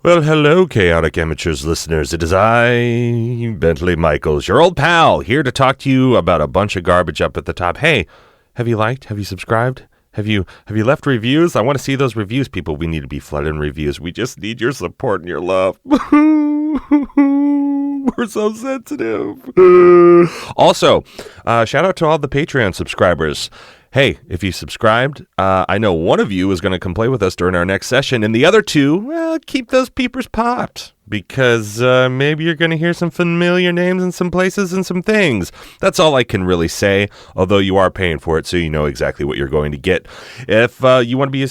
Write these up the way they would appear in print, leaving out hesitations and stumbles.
Well, hello, Chaotic Amateurs listeners. It is I, Bentley Michaels, your old pal, here to talk to you about a bunch of garbage up at the top. Hey, have you liked? Have you subscribed? Have you left reviews? I want to see those reviews, people. We need to be flooding reviews. We just need your support and your love. We're so sensitive. Also, shout out to all the Patreon subscribers. Hey, if you subscribed, I know one of you is going to come play with us during our next session, and the other two, well, keep those peepers popped, because maybe you're going to hear some familiar names in some places and some things. That's all I can really say, although you are paying for it, so you know exactly what you're going to get. If you want to be a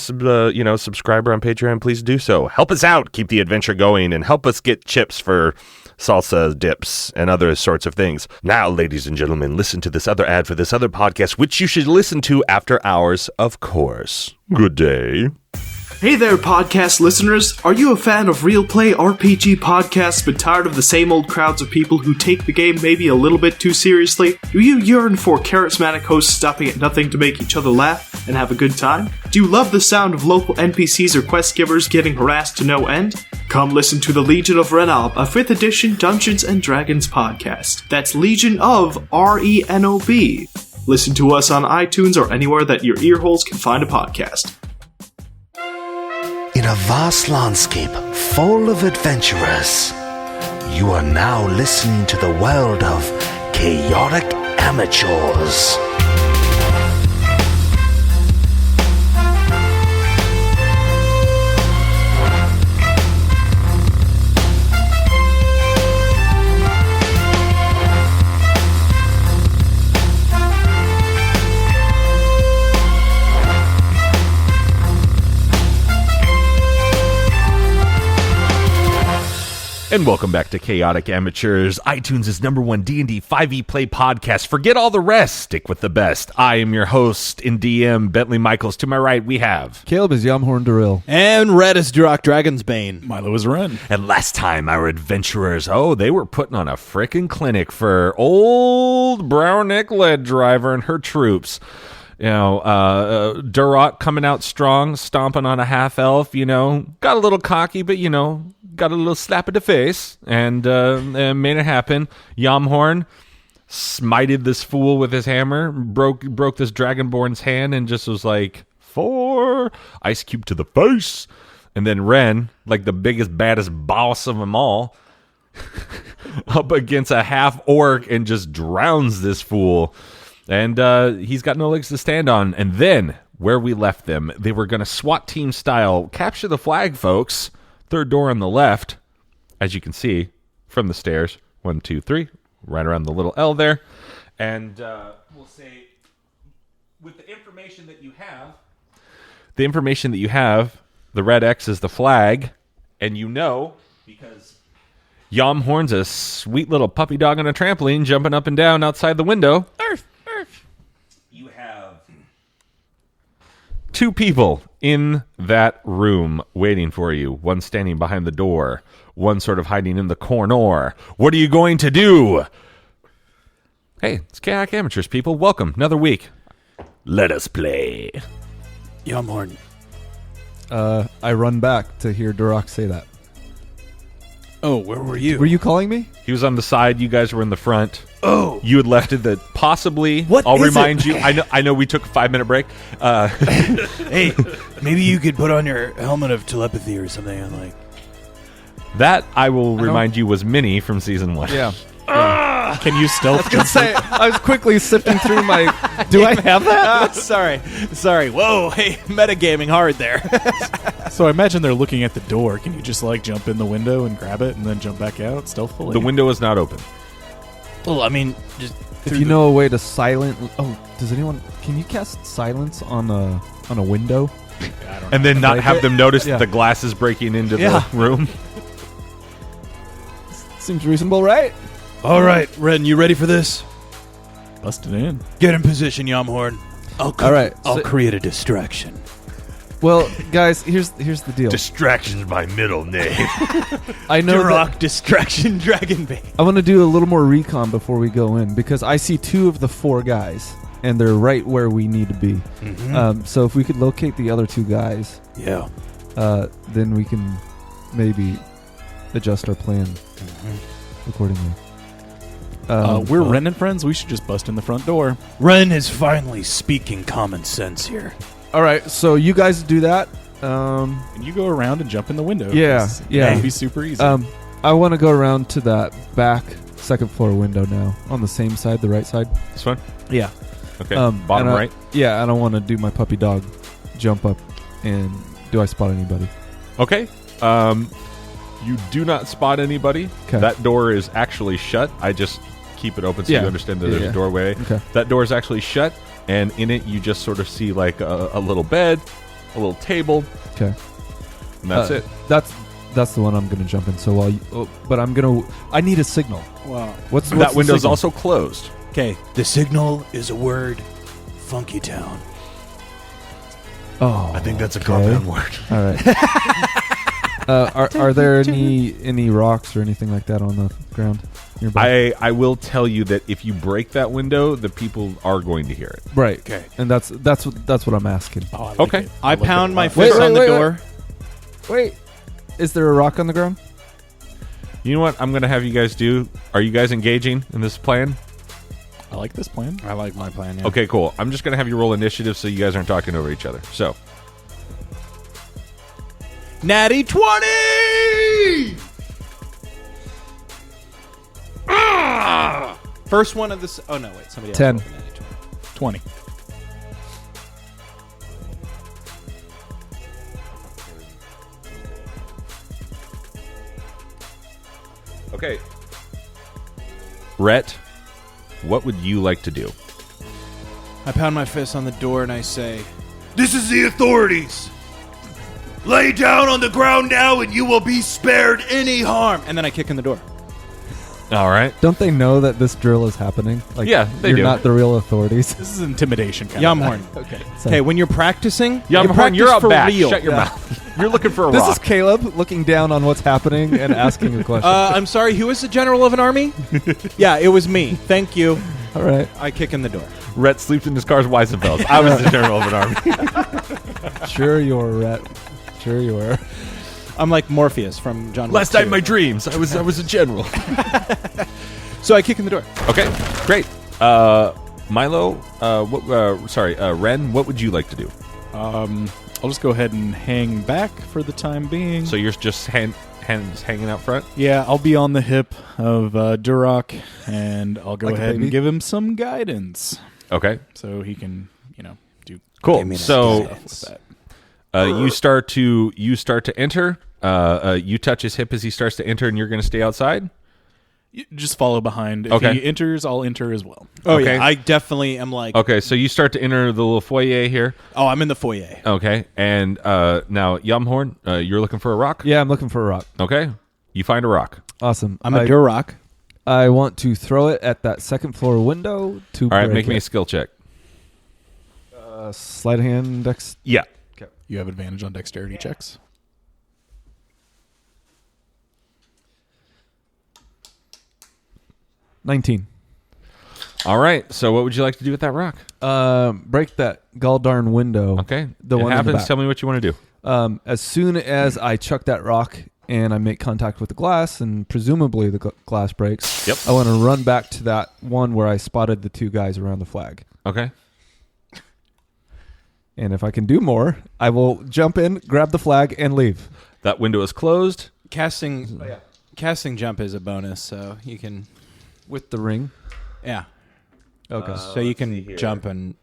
subscriber on Patreon, please do so. Help us out, keep the adventure going, and help us get chips for salsa dips and other sorts of things. Now, ladies and gentlemen, listen to this other ad for this other podcast, which you should listen to after hours, of course. Good day. Hey there, podcast listeners. Are you a fan of real play RPG podcasts but tired of the same old crowds of people who take the game maybe a little bit too seriously? Do you yearn for charismatic hosts stopping at nothing to make each other laugh and have a good time? Do you love the sound of local NPCs or quest givers getting harassed to no end? Come listen to the Legion of Renob, a 5th edition Dungeons & Dragons podcast. That's Legion of R-E-N-O-B. Listen to us on iTunes or anywhere that your earholes can find a podcast. In a vast landscape full of adventurers, you are now listening to the world of Chaotic Amateurs. And welcome back to Chaotic Amateurs, iTunes' #1 D&D 5e play podcast. Forget all the rest, stick with the best. I am your host and DM, Bentley Michaels. To my right, we have Caleb is Yamhorn Daril. And Red is Duroc Dragonsbane. Milo is Ren. And last time, our adventurers, they were putting on a frickin' clinic for old Brownick lead driver and her troops. You know, Duroc coming out strong, stomping on a half-elf, got a little cocky, but, got a little slap in the face and made it happen. Yamhorn smited this fool with his hammer, broke this dragonborn's hand, and just was like, 4 ice cube to the face. And then Ren, like the biggest, baddest boss of them all, up against a half orc and just drowns this fool. And he's got no legs to stand on. And then, where we left them, they were going to SWAT team style capture the flag, folks. Third door on the left, as you can see from the stairs. 1, 2, 3, right around the little L there. And we'll say, with the information that you have, the red X is the flag. And because Yamhorn's a sweet little puppy dog on a trampoline jumping up and down outside the window. You have 2 people in that room waiting for you. One standing behind the door. One sort of hiding in the corner. What are you going to do? Hey, it's Chaotic Amateurs, people. Welcome. Another week. Let us play. Yamhorn. I run back to hear Duroc say that. Oh, where were you? Were you calling me? He was on the side. You guys were in the front. Oh. You had left it that possibly. What I'll is remind it? you. I know we took a 5-minute break. Hey, maybe you could put on your helmet of telepathy or something. I'm like, that I will remind you was Minnie from season 1. Yeah. Can you stealth jump? I was quickly sifting through my... Do I have that? Sorry. Whoa, hey, metagaming hard there. So I imagine they're looking at the door. Can you just jump in the window and grab it and then jump back out stealthily? The window is not open. Well, I mean, just If you know a way to silent... Oh, does anyone... Can you cast silence on a window? I don't know. And then not have them notice Yeah. that the glass is breaking into the room. Seems reasonable, right? All right, Ren, you ready for this? Busted in. Get in position, Yamhorn. All right. I'll create a distraction. Well, guys, here's the deal. Distraction's my middle name. I know Duroc Distraction Dragonbane. I want to do a little more recon before we go in, because I see 2 of the 4 guys, and they're right where we need to be. Mm-hmm. So if we could locate the other 2 guys, Yeah. then we can maybe adjust our plan accordingly. We're Ren and Friends. We should just bust in the front door. Ren is finally speaking common sense here. All right, so you guys do that. And you go around and jump in the window. Yeah, 'cause yeah. It'd be super easy. I want to go around to that back second floor window now, on the same side, the right side. This one? Yeah. Okay. And Bottom I- right? Yeah, I don't want to do my puppy dog jump up and do I spot anybody? Okay. You do not spot anybody. 'Kay. That door is actually shut. I just keep it open so Yeah. you understand that Yeah, there's yeah. a doorway. Okay. That door is actually shut, and in it you just sort of see like a little bed, a little table, Okay. and that's it. That's the one I'm going to jump in. So while I need a signal. Wow. What's That the window's signal? also closed. Okay, the signal is a word. Funky Town. Oh, I think that's a okay. compound word. All right. Are there any rocks or anything like that on the ground nearby? I will tell you that if you break that window, the people are going to hear it. Right. Okay. And that's what I'm asking. Oh, I like Okay. it. I like pound it a my lot. fist Wait, on the wait, door. Wait. Is there a rock on the ground? You know what I'm going to have you guys do? Are you guys engaging in this plan? I like this plan. I like my plan, yeah. Okay, cool. I'm just going to have you roll initiative so you guys aren't talking over each other. So, Natty 20! First one of this. Oh, no, wait. Somebody else. 10. rolled a natty 20. 20. okay. Rhett, what would you like to do? I pound my fist on the door and I say, This is the authorities. Lay down on the ground now and you will be spared any harm. and then I kick in the door. All right. Don't they know that this drill is happening? Like, Yeah, they you're do. not the real authorities. This is intimidation kind Yumhorn. Okay. Okay, when you're practicing, you Yumhorn, practice you're out for back. real. Shut your mouth. You're looking for a This rock. is Caleb looking down on what's happening and asking a question. I'm sorry, who is the general of an army? Yeah, it was me. Thank you. All right. I kick in the door. Rhett sleeps in his car's Weisenfels. I was the general of an army. Sure you were, Rhett. Sure you were. I'm like Morpheus from John Wick Last night 2. in my dreams, I was a general. So I kick in the door. Okay, great. Milo, Ren, what would you like to do? I'll just go ahead and hang back for the time being. So you're just hands hanging out front? Yeah, I'll be on the hip of Duroc, and I'll go Like a ahead baby? and give him some guidance Okay, so he can, do cool. me that So stuff with that. you start to enter. You touch his hip as he starts to enter, and you're going to stay outside. You just follow behind. If Okay. he enters, I'll enter as well. Oh, Okay. yeah. I definitely am like, Okay, so you start to enter the little foyer here. oh, I'm in the foyer. Okay, and now Yumhorn, you're looking for a rock. Yeah, I'm looking for a rock. Okay, you find a rock. Awesome. I'm a Duroc. I want to throw it at that second floor window to All right, break make me a it. skill check. Sleight of hand, dex. Yeah. You have advantage on dexterity checks. 19. All right. So what would you like to do with that rock? Break that galldarn window. Okay. The it one in the happens. back. Tell me what you want to do. As soon as I chuck that rock and I make contact with the glass and presumably the glass breaks, Yep. I want to run back to that one where I spotted the two guys around the flag. Okay. And if I can do more, I will jump in, grab the flag, and leave. That window is closed. Casting jump is a bonus, so you can, With the ring. yeah. Okay. So you can jump and,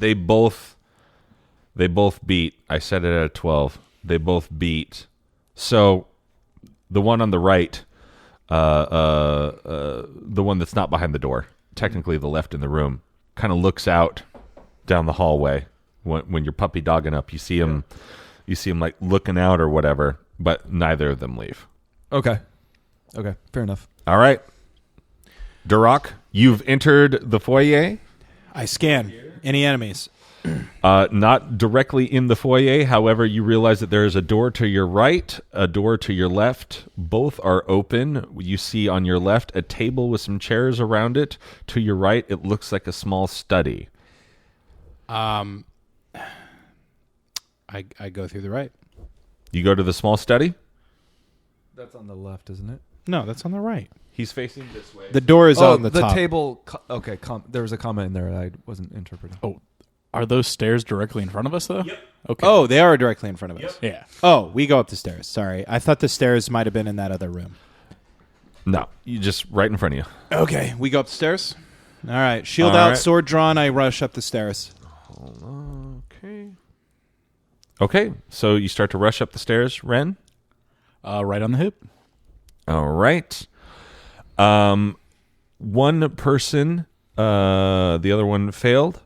They both beat. I set it at a 12. They both beat. So the one on the right, the one that's not behind the door, technically the left in the room, kind of looks out down the hallway. When you're puppy dogging up, you see him like looking out or whatever, but neither of them leave. Okay. Fair enough. All right. Duroc, you've entered the foyer. I scan any enemies. Not directly in the foyer. However, you realize that there is a door to your right, a door to your left. Both are open. You see on your left a table with some chairs around it. To your right, it looks like a small study. I go through the right. You go to the small study. That's on the left, isn't it? No, that's on the right. He's facing this way. The door is on the top. Table. Okay, there was a comment in there that I wasn't interpreting. Oh, are those stairs directly in front of us, though? Yep. Okay. Oh, they are directly in front of us. Yeah. Oh, we go up the stairs. Sorry. I thought the stairs might have been in that other room. No, you just right in front of you. Okay, we go up the stairs. All right, shield All out, right. sword drawn. I rush up the stairs. Okay. Okay, so you start to rush up the stairs, Ren. Right on the hip. All right. One person, the other one failed.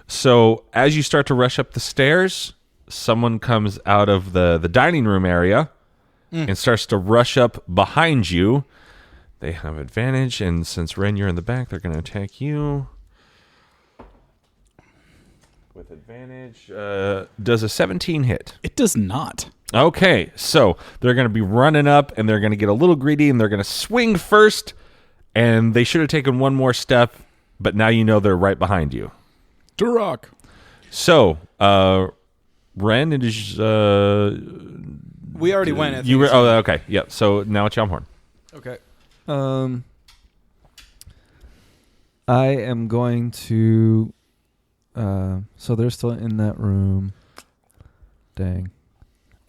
So as you start to rush up the stairs, someone comes out of the dining room area and starts to rush up behind you. They have advantage, and since Ren, you're in the back, they're going to attack you. With advantage, does a 17 hit? It does not. Okay, so they're going to be running up, and they're going to get a little greedy, and they're going to swing first, and they should have taken one more step, but now you know they're right behind you. Duroc. So, Ren, it is... We already went. At you were, oh, okay, yeah. So now it's Yamhorn. Okay. I am going to... so they're still in that room. Dang.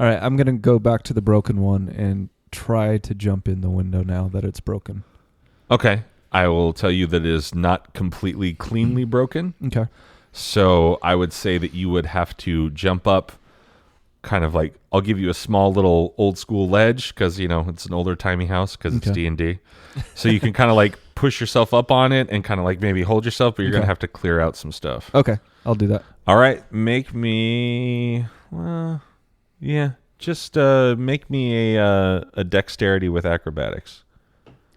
All right, I'm going to go back to the broken one and try to jump in the window now that it's broken. Okay, I will tell you that it is not completely cleanly broken. Okay. So I would say that you would have to jump up, kind of like, I'll give you a small little old school ledge because, you know, it's an older timey house because it's D&D. So you can kind of like push yourself up on it and kind of like maybe hold yourself, but you're going to have to clear out some stuff. Okay, I'll do that. All right, make me, just make me a dexterity with acrobatics.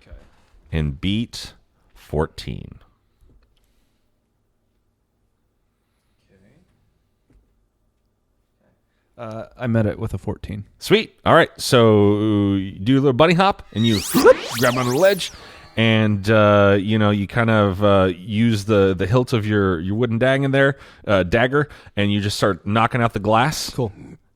Okay. And beat 14. I met it with a 14. Sweet. All right. So you do a little bunny hop and you grab onto the ledge and, you kind of use the hilt of your wooden dagger and you just start knocking out the glass. Cool.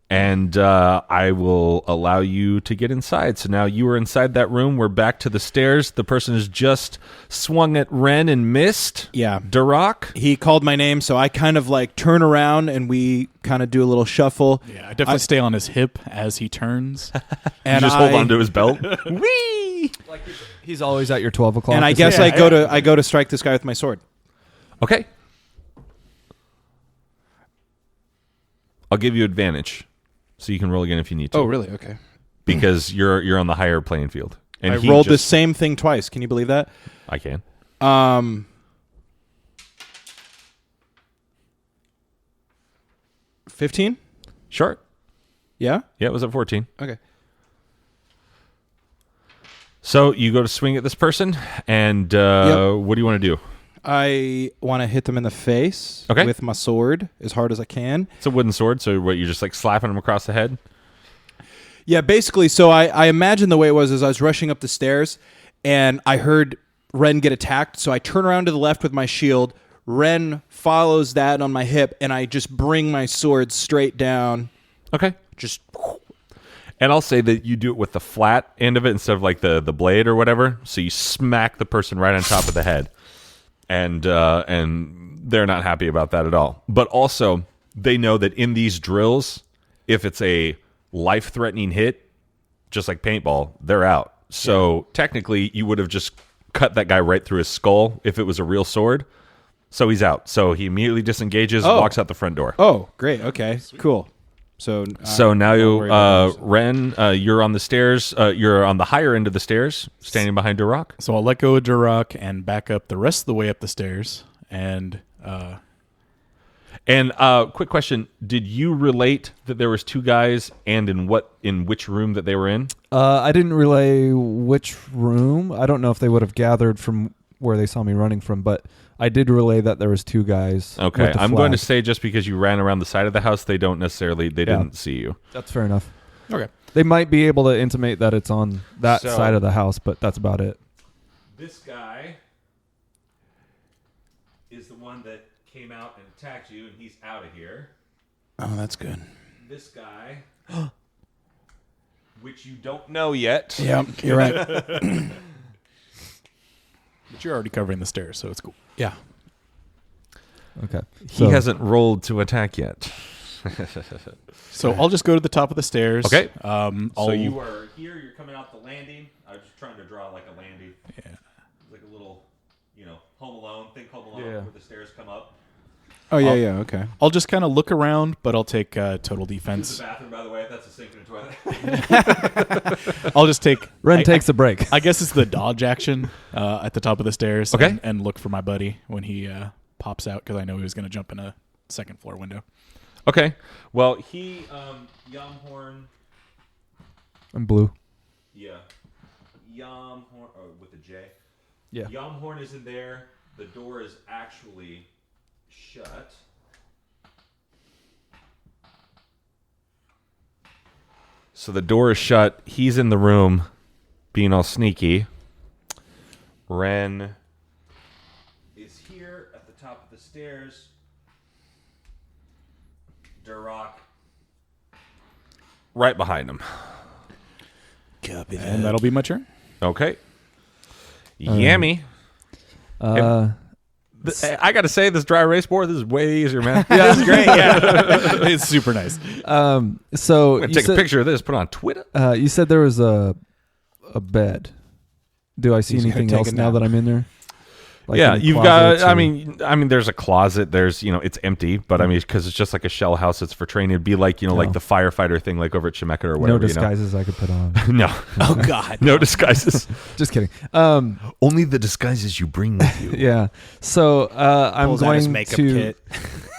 And I will allow you to get inside. So now you are inside that room. We're back to the stairs. The person has just swung at Ren and missed. Yeah. Duroc. He called my name, so I kind of like turn around and we kind of do a little shuffle. Yeah, I definitely stay on his hip as he turns. And you just hold on to his belt. Whee! Like he's always at your 12 o'clock. And I guess I go to strike this guy with my sword. Okay. I'll give you advantage. So you can roll again if you need to. Oh, really? Okay. Because you're on the higher playing field. And I rolled the same thing twice. Can you believe that? I can. 15? Sure. Yeah? Yeah, it was at 14. Okay. So you go to swing at this person, and what do you want to do? I want to hit them in the face with my sword as hard as I can. It's a wooden sword, so what, you're just like slapping them across the head? Yeah, basically. So I imagine the way it was is I was rushing up the stairs, and I heard Ren get attacked, so I turn around to the left with my shield. Ren follows that on my hip, and I just bring my sword straight down. Okay. Just... And I'll say that you do it with the flat end of it instead of like the blade or whatever, so you smack the person right on top of the head. And they're not happy about that at all. But also, they know that in these drills, if it's a life-threatening hit, just like paintball, they're out. So technically, you would have just cut that guy right through his skull if it was a real sword. So he's out. So he immediately disengages, walks out the front door. Oh, great. Okay, cool. So now Ren, you're on the stairs. You're on the higher end of the stairs, standing behind Duroc. So I'll let go of Duroc and back up the rest of the way up the stairs. And quick question: did you relate that there was two guys, and in which room that they were in? I didn't relay which room. I don't know if they would have gathered from where they saw me running from, but I did relay that there was two guys. Okay, I'm going to say just because you ran around the side of the house, they didn't see you. That's fair enough. Okay. They might be able to intimate that it's on that side of the house, but that's about it. This guy is the one that came out and attacked you, and he's out of here. Oh, that's good. This guy Which you don't know yet. Yeah, you're right. But you're already covering the stairs, so it's cool. Yeah. Okay. He hasn't rolled to attack yet. So I'll just go to the top of the stairs. Okay. So you are here. You're coming out the landing. I was just trying to draw like a landing. Yeah. Like a little, Home Alone. Think Home Alone, Yeah. where the stairs come up. Oh, yeah, okay. I'll just kind of look around, but I'll take total Use defense. the bathroom, by the way. That's a sink and a toilet. I'll just take. Ren takes a break. I guess it's the dodge action at the top of the stairs. Okay. And look for my buddy when he pops out because I know he was going to jump in a second floor window. Okay. Well, he, Yamhorn. I'm blue. Yeah. Yamhorn, with a J. Yeah. Yamhorn is in there. The door is actually shut. So the door is shut. He's in the room being all sneaky. Ren is here at the top of the stairs. Duroc right behind him. Copy that. And that'll be my turn. Okay. Yammy. I got to say, this dry erase board, this is way easier, man. Yeah, that's great. Yeah. It's super nice. So I'm going to take a picture of this, put it on Twitter. You said there was a bed. Do I see He's gonna anything take else a now nap. that I'm in there? Like Yeah, any you've closets got. or- I mean, there's a closet. There's, it's empty, but I mean, because it's just like a shell house. It's for training. It'd be like, like the firefighter thing, like over at Chemeka or whatever. no disguises I could put on. No, Oh, God. no disguises. Just kidding. Only the disguises you bring with you. Yeah. So I'm Pulls out his going makeup to. kit.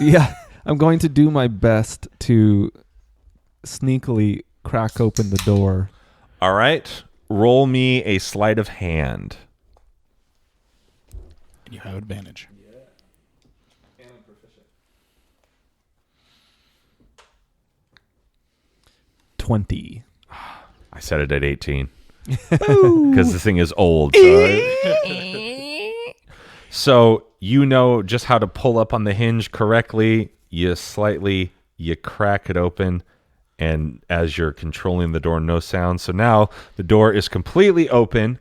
Yeah, I'm going to do my best to sneakily crack open the door. All right, roll me a sleight of hand. You have advantage. 20. I set it at 18 because this thing is old. So just how to pull up on the hinge correctly. You crack it open, and as you're controlling the door, no sound. So now the door is completely open,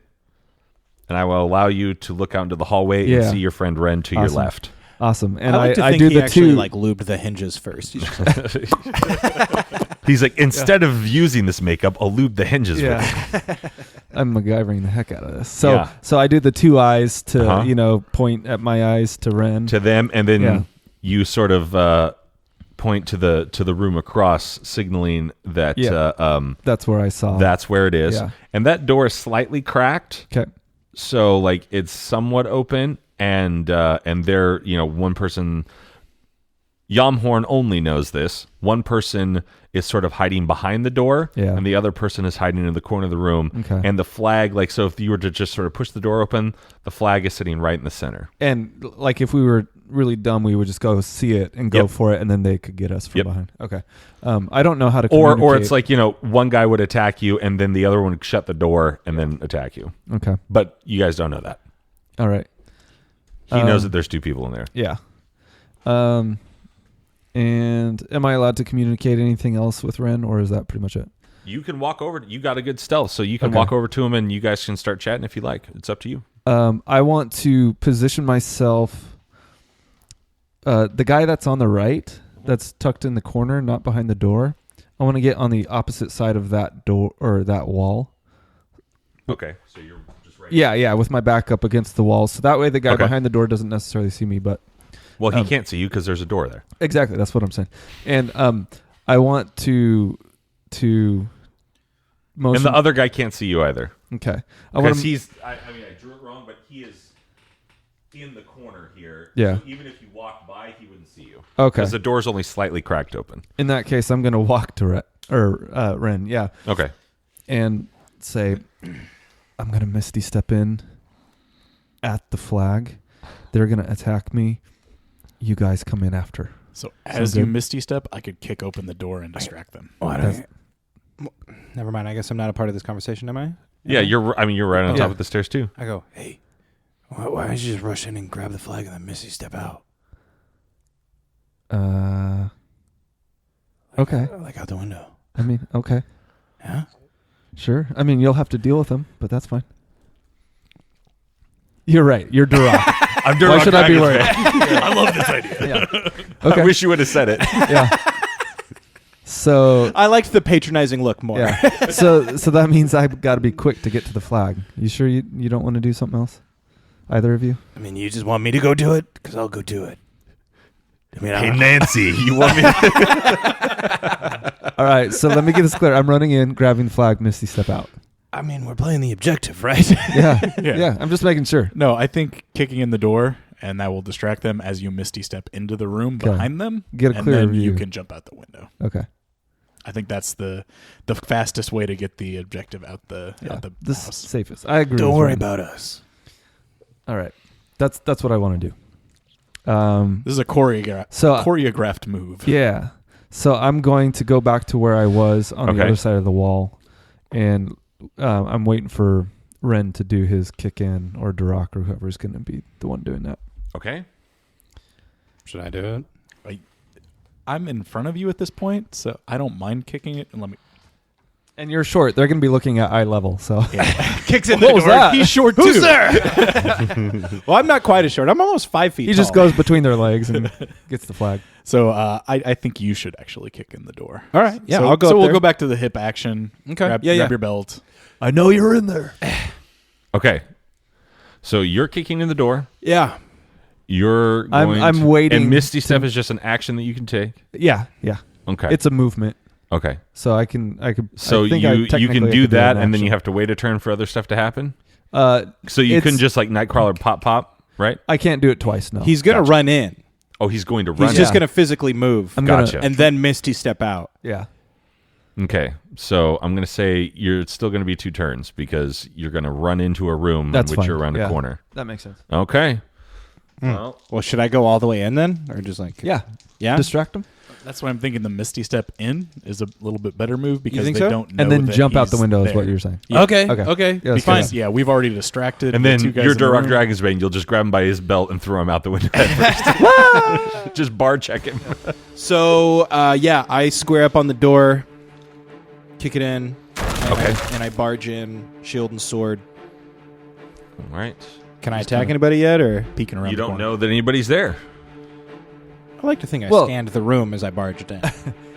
and I will allow you to look out into the hallway and see your friend Ren to your Awesome. left. Awesome. And I like to I think do he the actually two. lubed the hinges first. He's just He's like, instead of using this makeup, I'll lube the hinges with it. Yeah. I'm MacGyvering the heck out of this. So Yeah. so I do the two eyes to Uh-huh. point at my eyes to Ren. To them, and then Yeah. you sort of point to the room across, signaling that That's where I saw. that's where it is. Yeah. And that door is slightly cracked, Okay. so like it's somewhat open, and there, one person, Yamhorn only knows this. One person is sort of hiding behind the door, Yeah. and the other person is hiding in the corner of the room. Okay. And the flag, like, so if you were to just sort of push the door open, the flag is sitting right in the center. And like if we were really dumb, we would just go see it and go Yep. for it, and then they could get us from Yep. behind. Okay. I don't know how to Or communicate. it's like, one guy would attack you, and then the other one would shut the door and then attack you. Okay. But you guys don't know that. All right. He knows that there's two people in there. Yeah. And am I allowed to communicate anything else with Ren, or is that pretty much it? You can walk over. You got a good stealth, so you can Okay. walk over to him, and you guys can start chatting if you like. It's up to you. I want to position myself. The guy that's on the right, that's tucked in the corner, not behind the door. I want to get on the opposite side of that door or that wall. Okay, so you're just right. Yeah, with my back up against the wall, so that way the guy Okay. behind the door doesn't necessarily see me. But Well, he can't see you because there's a door there. exactly, that's what I'm saying. And I want to motion. And the other guy can't see you either. Okay, I want Because to. he's, I drew it wrong, but he is in the corner here. Yeah. So even if you walked by, he wouldn't see you. Okay. Because the door's only slightly cracked open. In that case, I'm going to walk to Ren. Yeah. Okay. And say, I'm going to Misty step in at the flag. They're going to attack me. You guys come in after. So Sounds as you good. misty step, I could kick open the door and distract them. Never mind. I guess I'm not a part of this conversation, am I? Yeah, you're right on Yeah. top of the stairs, too. I go, hey, why don't you just rush in and grab the flag and then Missy step out? Okay. Like out the window. I mean, okay. Yeah. Sure. I mean, you'll have to deal with them, but that's fine. You're right. You're Duroc. I'm Duroc. Why should I be worried? I love this idea. Yeah. Okay. I wish you would have said it. Yeah. So I liked the patronizing look more. yeah. So that means I've got to be quick to get to the flag. You sure you don't want to do something else? Either of you? I mean, you just want me to go do it? Because I'll go do it. I mean, Hey, Nancy, you want me to... All right. So let me get this clear. I'm running in, grabbing the flag, Misty step out. I mean, we're playing the objective, right? Yeah. Yeah. Yeah. I'm just making sure. No, I think kicking in the door, and that will distract them as you misty step into the room Okay. behind them. Get a and clear then view. you can jump out the window. Okay. I think that's the fastest way to get the objective out the This house. safest. I agree. Don't with worry Ryan. about us. All right. That's what I want to do. This is a choreographed move. Yeah. So I'm going to go back to where I was on the Okay. other side of the wall, and I'm waiting for Ren to do his kick in, or Duroc, or whoever's going to be the one doing that. Okay. Should I do it? I'm in front of you at this point, so I don't mind kicking it. And let me. And you're short. They're going to be looking at eye level. So Kicks in What the was door. that? He's short Who's too. there? Well, I'm not quite as short. I'm almost 5 feet he just tall. goes between their legs and gets the flag. So I think you should actually kick in the door. All right. Yeah, So, I'll go So up we'll there. go back to the hip action. Okay. Grab, Yeah. grab your belt. I know you're in there. Okay. So you're kicking in the door. Yeah. You're I'm- going I'm to- waiting And Misty to- Step is just an action that you can take. Yeah. Yeah. Okay. It's a movement. okay. So I could. So I think you technically can I do could that, an and then you action. have to wait a turn for other stuff to happen. So So you couldn't just like Nightcrawler pop, right? I can't do it twice. No. He's going to Gotcha. run in. Oh, he's going to run. He's just Yeah. going to physically move. I'm Gotcha. gonna. And then Misty step out. Yeah. Okay, so I'm going to say you're still going to be 2 turns because you're going to run into a room That's in which fine. you're around Yeah. a corner. That makes sense. Okay. Well, Well, should I go all the way in then? Or just like... Yeah. Yeah? Distract him. That's why I'm thinking the misty step in is a little bit better move because think they so? don't know And then that jump out the he's window is what there. you're saying. Yeah. Okay. Okay. Okay. Yeah, that's Because fine. we've already distracted and the then 2 guys your in the Duroc room. Dragon's Bane, you'll just grab him by his belt and throw him out the window at first. Just bar check him. So, yeah, I square up on the door, kick it in. Okay. And I barge in, shield and sword. All right. Can I attack anybody yet, or...? peeking around. You the don't corner. know that anybody's there. I like to think I Well- scanned the room as I barged in.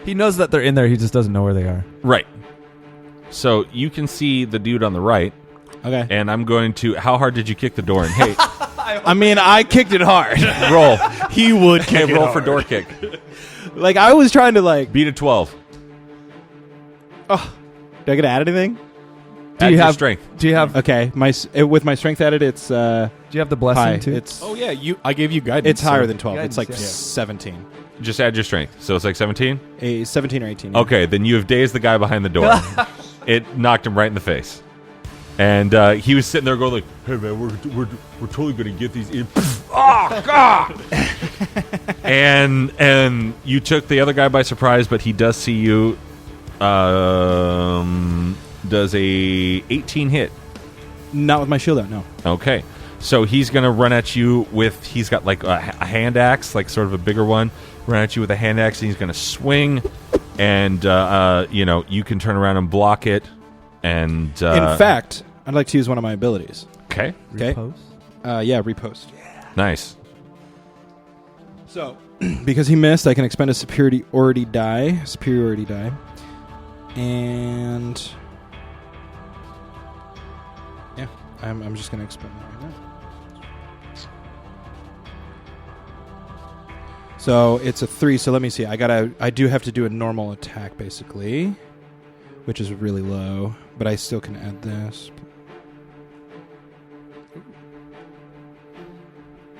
He knows that they're in there. He just doesn't know where they are. Right. So you can see the dude on the right, Okay. and I'm going to... How hard did you kick the door in? Hey, I mean, I kicked it hard. roll. He would Hey, kick it roll for hard. door kick. Like, I was trying to, like... Beat a 12. Oh, do I get to add anything? Add you your have- strength. Do you have? Okay, with my strength added, it's Do you have the blessing high. too? It's Oh yeah, I gave you guidance. it's higher so- than 12. Guidance, It's like yeah. 17. Just add your strength. So it's like 17? A 17 or 18. yeah. Okay, then you have dazed the guy behind the door. It knocked him right in the face. And he was sitting there going like, hey man, we're totally going to get these in. Oh, God! and you took the other guy by surprise, but he does see you. Does a 18 hit. Not with my shield out, no. Okay. So he's going to run at you with, he's got like a hand axe, like sort of a bigger one. Run at you with a hand axe, and he's going to swing. And, you can turn around and block it. And In fact, I'd like to use one of my abilities. okay. Okay. Post? Yeah, repost. Nice. So, because he missed, I can expend a superiority die. And... yeah, I'm just going to expend that right now. So, it's a 3, so let me see. I do have to do a normal attack, basically, which is really low, but I still can add this.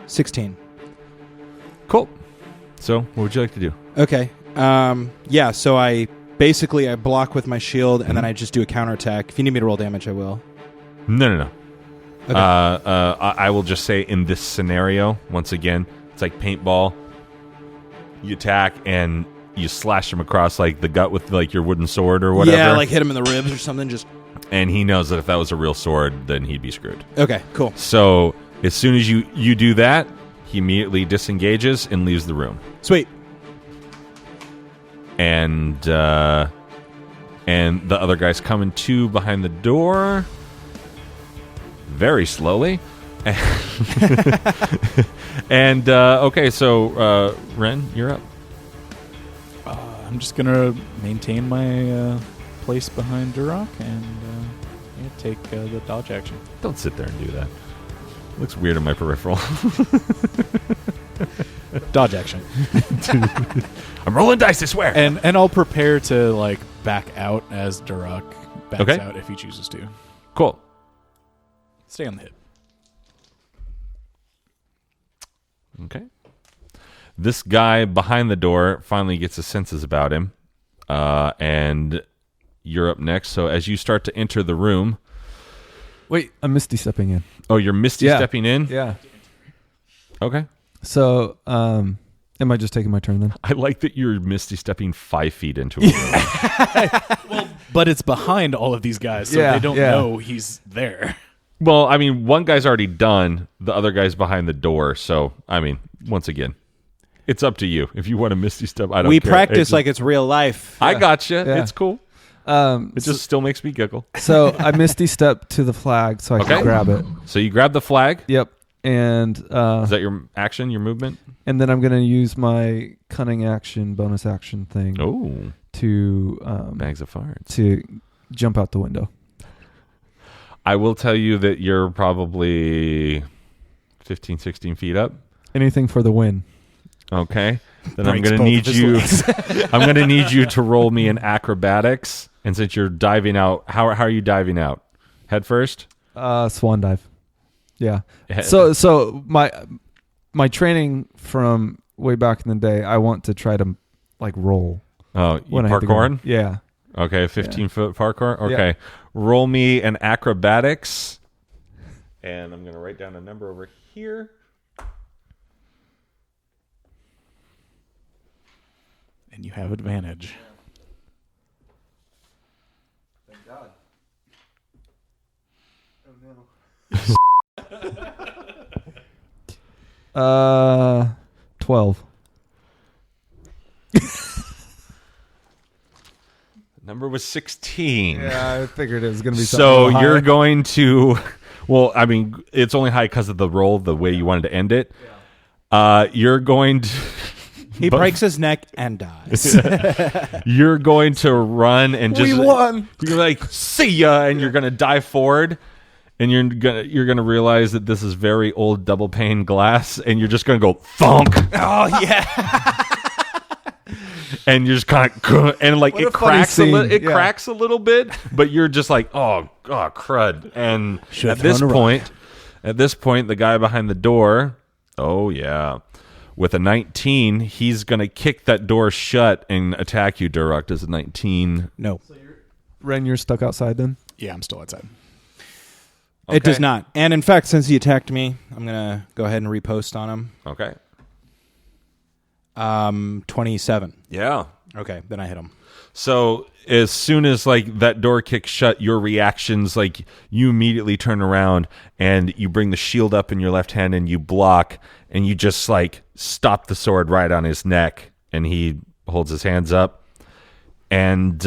16. Cool. So what would you like to do? Okay. Yeah, so I block with my shield, and then I just do a counterattack. If you need me to roll damage, I will. No. Okay. I will just say in this scenario, once again, it's like paintball. You attack and you slash him across like the gut with like your wooden sword or whatever. Yeah, like hit him in the ribs or something. Just and he knows that if that was a real sword, then he'd be screwed. okay, cool. So as soon as you do that, he immediately disengages and leaves the room. Sweet. And And the other guy's coming to behind the door very slowly. And okay, so Ren, you're up. I'm just gonna maintain my place behind Duroc and take the dodge action. Don't sit there and do that. Looks weird in my peripheral. Dodge action. I'm rolling dice, I swear. And I'll prepare to like back out as Duroc backs out if he chooses to. Cool. Stay on the hip. Okay. This guy behind the door finally gets his senses about him. And you're up next. So as you start to enter the room. Wait, I'm Misty stepping in. Oh, you're Misty stepping in? Yeah. Okay. So, am I just taking my turn then? I like that you're Misty stepping 5 feet into a room. But it's behind all of these guys, so they don't know he's there. Well, I mean, one guy's already done. The other guy's behind the door. So, I mean, once again, it's up to you. If you want to Misty step, I don't care. We practice like it's real life. I gotcha. Yeah. It's cool. It just still makes me giggle. So I Misty step to the flag so I can grab it. So you grab the flag. Yep. And Is that your action, your movement? And then I'm going to use my cunning action, bonus action thing to bags of farts to jump out the window. I will tell you that you're probably 15, 16 feet up. Anything for the win. Okay. Then I'm going to need you. I'm going to need you to roll me an acrobatics. And since you're diving out, how are you diving out? Head first? Swan dive. Yeah. So my training from way back in the day, I want to try to like roll. Oh, you parkouring? Yeah. Okay, 15-foot parkour. Okay. Yeah. Roll me an acrobatics. And I'm going to write down a number over here. And you have advantage. Thank God. Oh no. 12. Number was 16. Yeah, I figured it was going to be so something you're going to, well, I mean, it's only high because of the roll, the way you wanted to end it. Yeah. You're going to... He breaks his neck and dies. You're going to run and just... We won! You're like, see ya! And you're going to dive forward. And you're gonna realize that this is very old double pane glass. And you're just going to go thunk. Oh, yeah. And you're just kind of... And like it cracks cracks a little bit. But you're just like, oh crud. And at this point, the guy behind the door... Oh, yeah. With a 19, he's going to kick that door shut and attack you, Duroc. Does a 19... No. So Ren, you're stuck outside then? Yeah, I'm still outside. Okay. It does not. And in fact, since he attacked me, I'm going to go ahead and repost on him. Okay. 27. Yeah. Okay, then I hit him. So as soon as like that door kicks shut, your reactions, like you immediately turn around and you bring the shield up in your left hand and you block and you just like stop the sword right on his neck, and he holds his hands up and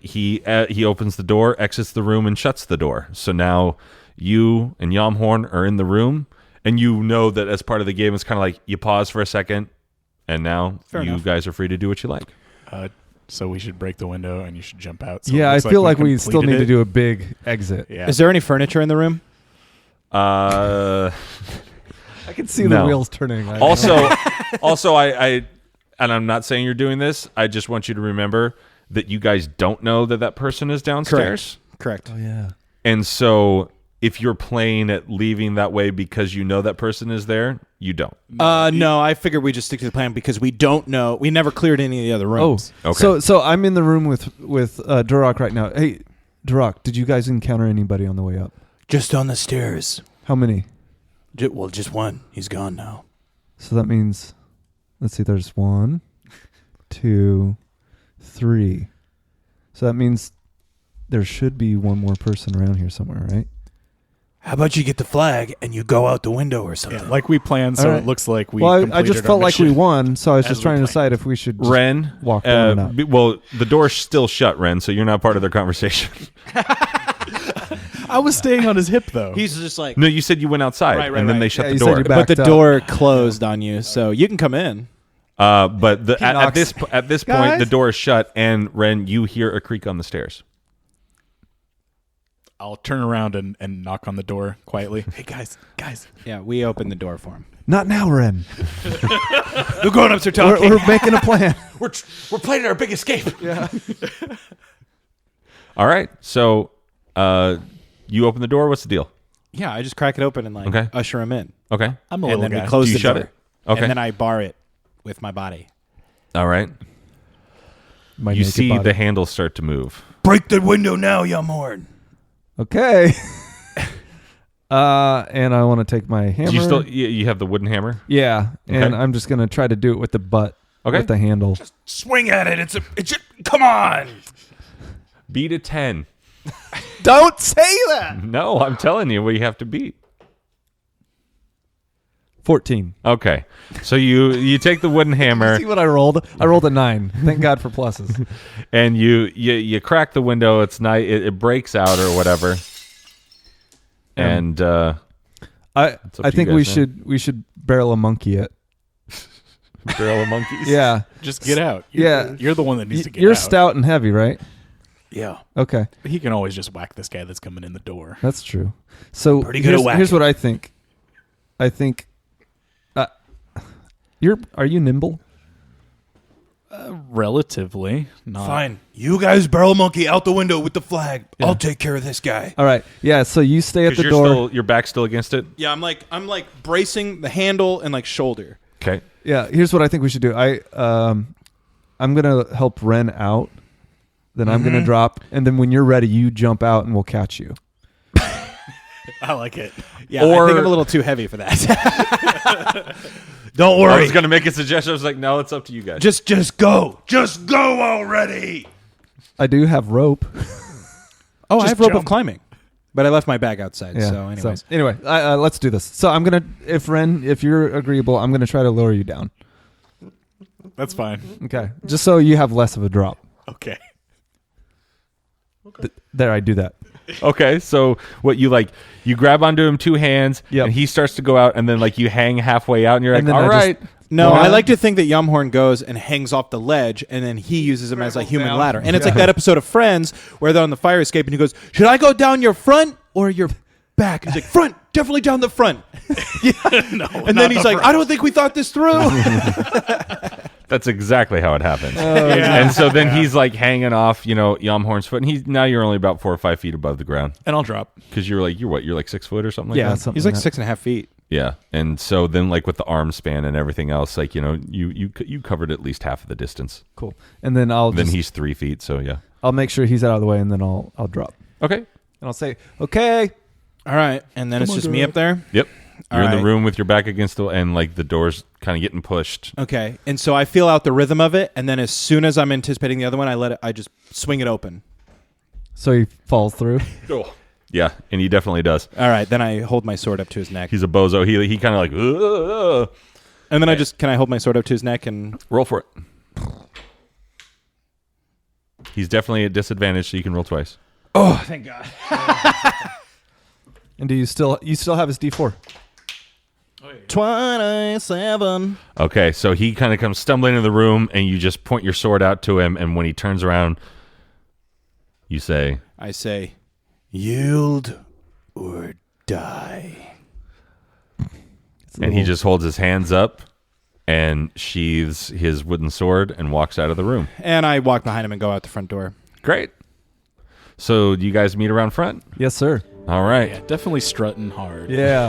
he opens the door, exits the room, and shuts the door. So now you and Yamhorn are in the room, and you know that as part of the game, it's kind of like you pause for a second, and now Fair you enough. guys are free to do what you like. So we should break the window and you should jump out. So yeah, I feel like we still need completed to do a big exit. Yeah. Is there any furniture in the room? I can see the wheels turning. Also, I and I'm not saying you're doing this. I just want you to remember that you guys don't know that person is downstairs. Correct. Oh yeah. And so if you're playing at leaving that way because you know that person is there, you don't. No, I figured we just stick to the plan because we don't know. We never cleared any of the other rooms. Oh, okay. So I'm in the room with Duroc right now. Hey, Duroc, did you guys encounter anybody on the way up? Just on the stairs. How many? Well, just one. He's gone now. So that means, let's see, there's 1, 2, 3. So that means there should be one more person around here somewhere, right? How about you get the flag and you go out the window or something? Yeah, like we planned, so All right. it looks like we. Well, I completed just our felt like we mission. won, so I was as just we trying to planned. decide if we should just Ren, walk down or not. well, the door's still shut, Ren, so you're not part of their conversation. I was staying on his hip though. He's just like, No, you said you went outside, Right, and then they right. shut Yeah, the you said door. you but the backed up. door closed on you, so you can come in. But at knocks. this point, Guys? the door is shut, and Ren, you hear a creak on the stairs. I'll turn around and knock on the door quietly. Hey guys. Yeah, we opened the door for him. Not now, Ren. The grown-ups are We're making a plan. We're planning our big escape. Yeah. All right. So, you open the door. What's the deal? Yeah, I just crack it open and Okay. usher him in. Okay. I'm a And little then guy. we close Do you the shut door. it? Okay. And then I bar it with my body. All right. My You naked see body. the handle start to move. Break the window now, Yumhorn. Okay. And I want to take my hammer. Do you still you have the wooden hammer? Yeah, and Okay. I'm just gonna try to do it with the butt. Okay. With the handle. Swing at it. Come on. Beat a 10. Don't say that. No, I'm telling you what you have to beat. 14. Okay. So you take the wooden hammer See what I rolled? I rolled a 9. Thank God for pluses. and you crack the window. It's nice. It breaks out or whatever. And I up to you think guys, we should barrel a monkey it. barrel of monkeys. Yeah. Just get out. Yeah. You're the one that needs to get You're out. stout and heavy, right? Yeah. Okay. He can always just whack this guy that's coming in the door. That's true. So Pretty good at whacking. here's what I think. I think are you nimble? Relatively. Not. Fine. You guys barrel monkey out the window with the flag. I'll take care of this guy. All right. Yeah, so you stay at the Because door. your back's still against it. Yeah, I'm like bracing the handle and like shoulder. Okay. Yeah, here's what I think we should do. I'm going to help Ren out. Then I'm going to drop, and then when you're ready, you jump out and we'll catch you. I like it. Yeah, I think I'm a little too heavy for that. Don't I worry. was going to make a suggestion. I was like, no, it's up to you guys. Just go. Just go already. I do have rope. Oh, I Just have rope of jump. climbing. But I left my bag outside, Yeah. so anyways. Anyway, let's do this. So I'm going to, if you're agreeable, I'm going to try to lower you down. That's fine. Okay. Just so you have less of a drop. Okay. There, I do that. Okay, so what you grab onto him 2 hands, Yep. and he starts to go out, and then you hang halfway out, and you're And like, then all I right. just- No, Yeah. I like to think that Yumhorn goes and hangs off the ledge, and then he uses him as a human down. ladder. And it's like that episode of Friends where they're on the fire escape, and he goes, "Should I go down your front or your back?" He's like, "Front, definitely down the front." No, And then he's like, "I don't think we thought this through." That's exactly how it happens. Yeah. And so then he's hanging off, Yamhorn's foot, and now you're only about 4 or 5 feet above the ground And I'll drop. because you're 6 foot or something like Yeah, that. something He's like that. 6.5 feet. Yeah, and so then with the arm span and everything else, you covered at least half of the distance. Cool. And then Then he's 3 feet, so yeah. I'll make sure he's out of the way, and then I'll drop. Okay. And I'll say, okay. All right, and then it's just me up there. Yep. You're All in the right. room with your back against and the door's kind of getting pushed. Okay, and so I feel out the rhythm of it, and then as soon as I'm anticipating the other one, I just swing it open. So he falls through. Yeah, and he definitely does. All right, then I hold my sword up to his neck, He's a bozo. He kind of "Ugh." and then can I hold my sword up to his neck and Roll for it. He's definitely at disadvantage, so you can roll twice. oh, thank God. And do you still have his D4? 27. Okay, so he kind of comes stumbling into the room, and you just point your sword out to him, and when he turns around, you say, I say, yield or die. and he just holds his hands up and sheathes his wooden sword and walks out of the room. And I walk behind him and go out the front door. Great. So you guys meet around front? Yes, sir. All right. Yeah, definitely strutting hard. Yeah.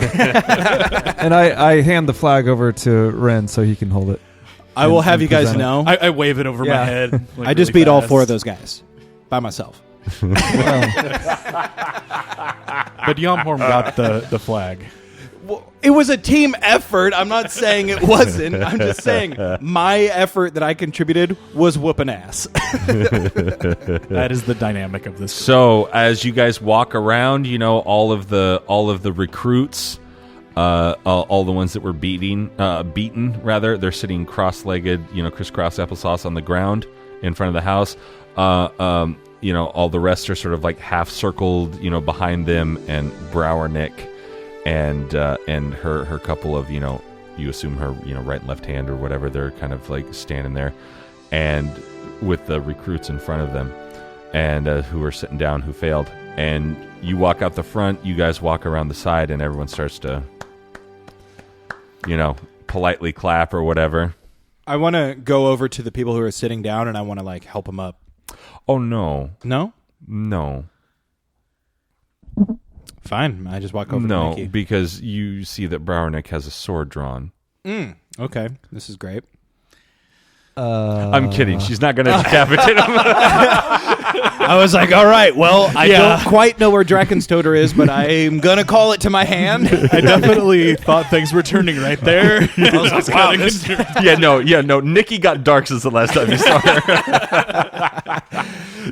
And I hand the flag over to Ren so he can hold it. I will have and you guys present it. know, I wave it over Yeah. my head. I just beat all 4 of those guys by myself. But Yamhorn got the flag. Well, It was a team effort. I'm not saying it wasn't. I'm just saying my effort that I contributed was whooping ass. That is the dynamic of this. So as you guys walk around, all of the recruits, all the ones that were beaten, they're sitting cross-legged, crisscross applesauce on the ground in front of the house. All the rest are sort of like half circled, behind them, and Browernick and her couple of, you assume her, right and left hand or whatever, they're kind of like standing there, and with the recruits in front of them, and who are sitting down, who failed. And you walk out the front, you guys walk around the side, and everyone starts to, politely clap or whatever. I want to go over to the people who are sitting down, and I want to like help them up. Oh, no. No? No. Fine. I just walk over to No, Nikki. because you see that Browernick has a sword drawn. Okay. This is great. I'm kidding. She's not going to decapitate him. I was like, all right, well, I don't quite know where Drakenstoder is, but I'm going to call it to my hand. I definitely thought things were turning right there. I was like, wow, no. Nikki got dark since the last time you saw her.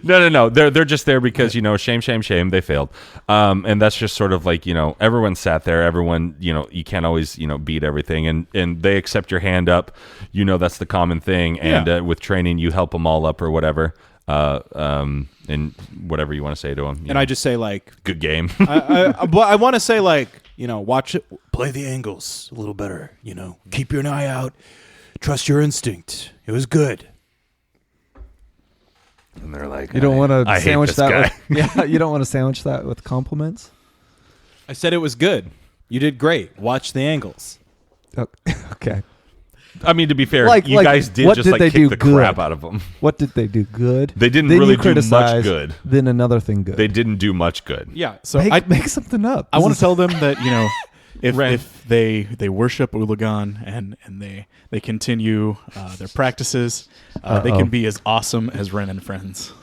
No. They're just there because, shame. They failed. And that's just sort of like, everyone sat there. Everyone, you can't always, beat everything. And they accept your hand up. That's the common thing. And with training, you help them all up or whatever. And whatever you want to say to them. And I just say, like, good game. I want to say, like, watch it, play the angles a little better. Keep your eye out. Trust your instinct. It was good. And they're like, you don't want to I sandwich hate this that. guy. You don't want to sandwich that with compliments. I said it was good. You did great. Watch the angles. Okay. I mean, to be fair, Like, you guys did what just did like they kick do the good? crap out of them. What did they do good? They didn't Then really you do criticize, much good. Then another thing good. They didn't do much good. Yeah. So make something up. I want to tell them that, Ren. if they worship Ulagan and they continue their practices, they can be as awesome as Ren and Friends.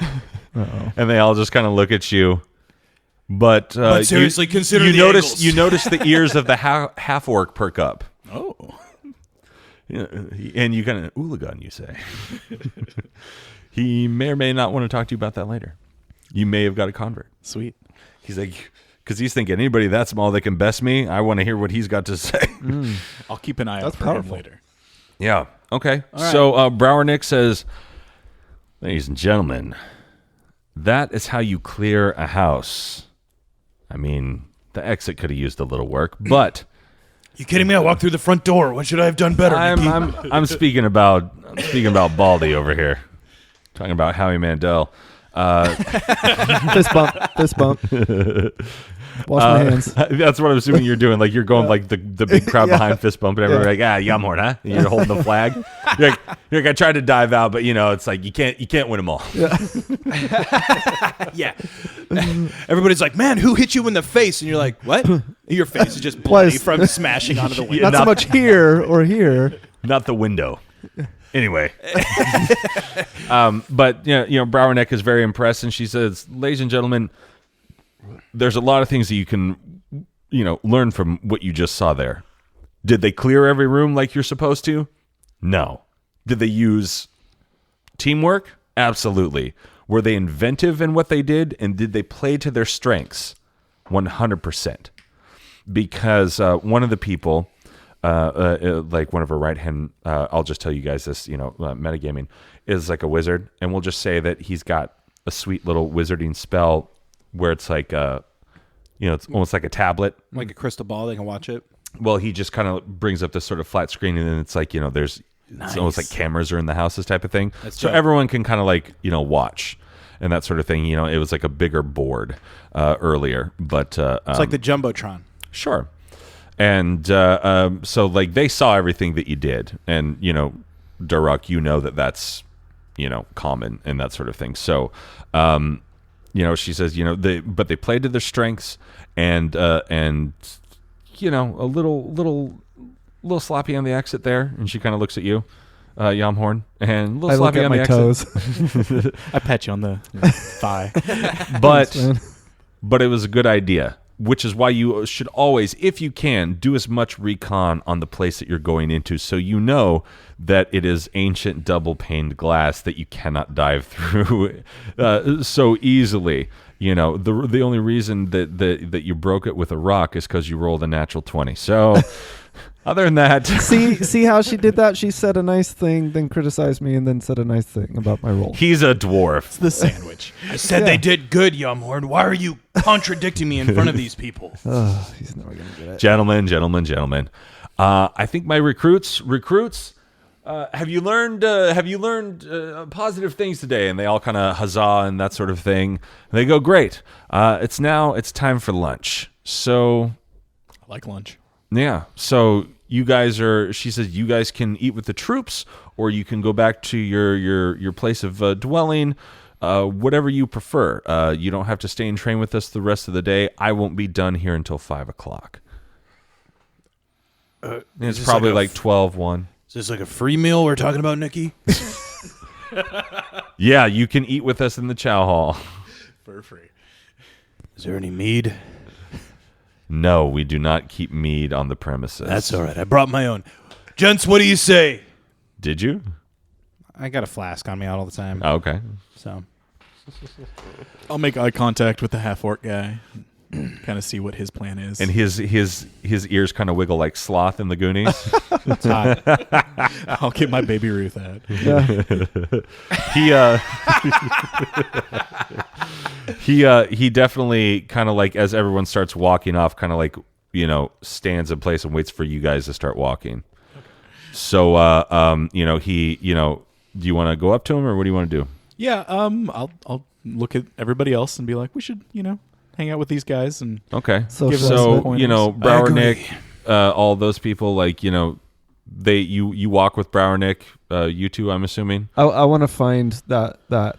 And they all just kind of look at you. But seriously, consider you the notice angles. you notice the ears of the half orc perk up. Oh. And you kind of Ulagan, you say. He may or may not want to talk to you about that later. You may have got a convert. Sweet. He's like, because he's thinking anybody that small that can best me, I want to hear what he's got to say. I'll keep an eye out That's for powerful. him later. Yeah. Okay. right. So Browernick says, ladies and gentlemen, that is how you clear a house. I mean, the exit could have used a little work, but You kidding me? I walked through the front door. What should I have done better? I'm speaking about Baldy over here. Talking about Howie Mandel. Fist bump. Wash my hands. That's what I'm assuming you're doing. Like you're going like the big crowd behind fist bump, and everyone's like, Yumhorn, huh? And you're holding the flag. You're like, I tried to dive out, but it's like you can't win them all. Yeah. Everybody's like, man, who hit you in the face? And you're like, what? Your face is just bloody Plus- from smashing onto the window. Not so much here or here. Not the window. Anyway, but Browerneck is very impressed, and she says, "Ladies and gentlemen, there's a lot of things that you can, learn from what you just saw there. Did they clear every room like you're supposed to? No. Did they use teamwork? Absolutely. Were they inventive in what they did, and did they play to their strengths? 100%. Because one of the people." Like one of her right hand, I'll just tell you guys this, metagaming is like a wizard, and we'll just say that he's got a sweet little wizarding spell where it's like, it's almost like a tablet. Like a crystal ball, they can watch it. Well, he just kind of brings up this sort of flat screen, and then it's like, it's almost like cameras are in the houses type of thing. So dope. everyone can kind of like, watch and that sort of thing. It was like a bigger board earlier, but It's like the Jumbotron. Sure. And so, like, they saw everything that you did. And, Daruk, that's, common and that sort of thing. So, she says, but they played to their strengths and a little sloppy on the exit there. And she kind of looks at you, Yamhorn, and a little I look sloppy at on my the toes. I pat you on the thigh. exit. But it was a good idea. which is why you should always, if you can, do as much recon on the place that you're going into, so you know that it is ancient double-paned glass that you cannot dive through so easily. You know, the only reason that you broke it with a rock is because you rolled a natural 20. So, other than that, see how she did that? She said a nice thing, then criticized me, and then said a nice thing about my roll. he's a dwarf. It's the sandwich. I said they did good, Yumhorn. Why are you contradicting me in front of these people? He's never gonna get it. Gentlemen. I think my recruits. Have you learned positive things today? And they all kind of huzzah and that sort of thing. And they go, great. It's time for lunch. So, I like lunch. yeah. So you guys she says you guys can eat with the troops, or you can go back to your place of dwelling, whatever you prefer. You don't have to stay and train with us the rest of the day. I won't be done here until 5 o'clock. It's probably like 12:01. Is this like a free meal we're talking about, Nikki? Yeah, you can eat with us in the chow hall. For free. Is there any mead? No, we do not keep mead on the premises. That's all right. I brought my own. Gents, what do you say? Did you? I got a flask on me all the time. Oh, okay. So I'll make eye contact with the half-orc guy. Kind of see what his plan is. And his ears kind of wiggle like Sloth in the Goonies. it's hot. I'll get my baby Ruth out. He definitely kind of like, as everyone starts walking off, kind of like, you know, stands in place and waits for you guys to start walking. Okay. So do you want to go up to him, or what do you want to do? Yeah, I'll look at everybody else and be like, we should, hang out with these guys and Okay. So Brower Nick, all those people, like, you walk with Brower Nick, you two, I'm assuming. I want to find that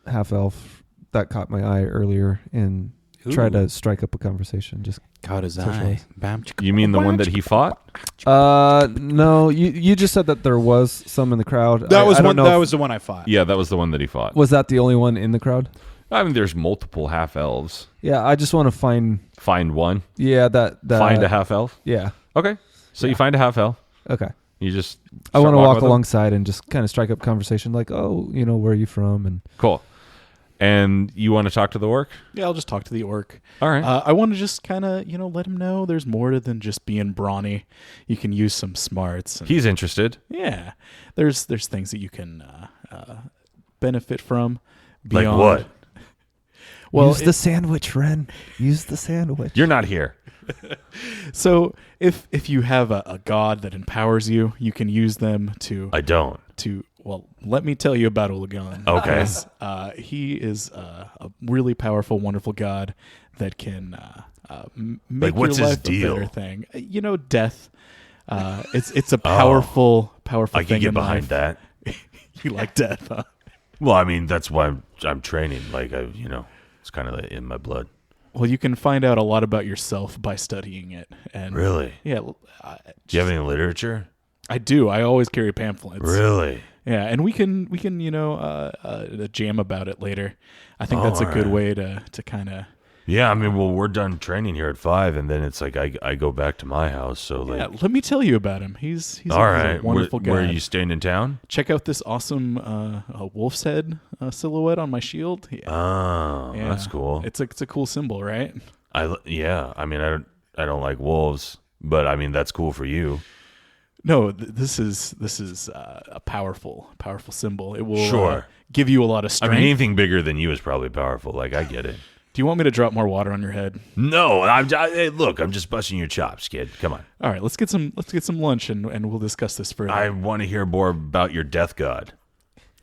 half elf that caught my eye earlier and try to strike up a conversation. Just caught his socialize. eye. Bam. You mean the one that he fought? No, you just said that there was some in the crowd. That was I don't know that if- was the one I fought. Yeah, that was the one that he fought. Was that the only one in the crowd? I mean, there's multiple half elves. Yeah, I just want to find. Find one. Yeah, that Find a half elf. Yeah. Okay. So you find a half elf. Okay. You just. I want to walk with him? alongside and just kind of strike up conversation, like, oh, where are you from? And Cool. And you want to talk to the orc? Yeah, I'll just talk to the orc. All right. I want to just kind of, let him know there's more than just being brawny. You can use some smarts. And, He's interested. yeah, there's things that you can benefit from. Beyond. Like what? Well, use the sandwich, Ren. Use the sandwich. You're not here. So if you have a god that empowers you, you can use them to. I don't. Well, let me tell you about Ulagan. Okay. He is a really powerful, wonderful god that can make what's your his life deal? a better thing. Death. It's a powerful I thing can get in behind life. that. You like death, huh? Well, I mean, that's why I'm training. Like, it's kind of in my blood. Well, you can find out a lot about yourself by studying it. And Really? Yeah. Do you have any literature? I do. I always carry pamphlets. Really? Yeah, and we can jam about it later. I think that's a good way to kind of. Yeah, I mean, well, we're done training here at 5, and then it's like I go back to my house. So Yeah, like, let me tell you about him. He's all a right, wonderful guy. Where are you staying in town? Check out this awesome wolf's head silhouette on my shield. Yeah. Oh, Yeah. that's cool. It's a cool symbol, right? I mean, I don't like wolves, but I mean, that's cool for you. No, this is a powerful symbol. It will Sure. give you a lot of I strength. mean, anything bigger than you is probably powerful. Like, I get it. Do you want me to drop more water on your head? No, hey, look, I'm just busting your chops, kid. Come on. All right, let's get some lunch and we'll discuss this further. I want to hear more about your death god.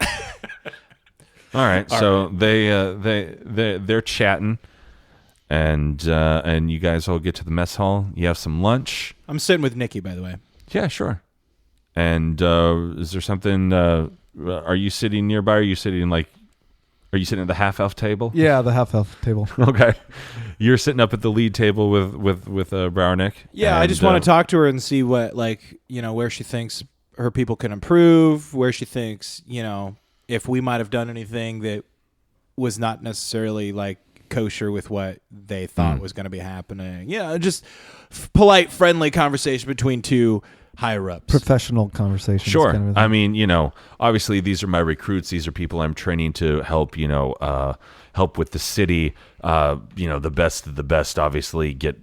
All right, so they're chatting, and you guys all get to the mess hall. You have some lunch. I'm sitting with Nikki, by the way. Yeah, sure. And is there something? Are you sitting nearby? Are you sitting at the half elf table? Yeah, the half elf table. Okay, you're sitting up at the lead table with Browernick. Yeah, I just want to talk to her and see what, where she thinks her people can improve, where she thinks, if we might have done anything that was not necessarily kosher with what they thought was going to be happening. Yeah, just polite, friendly conversation between two higher ups. Professional conversations. Sure. Kind of I mean, obviously these are my recruits. These are people I'm training to help, help with the city. The best of the best obviously get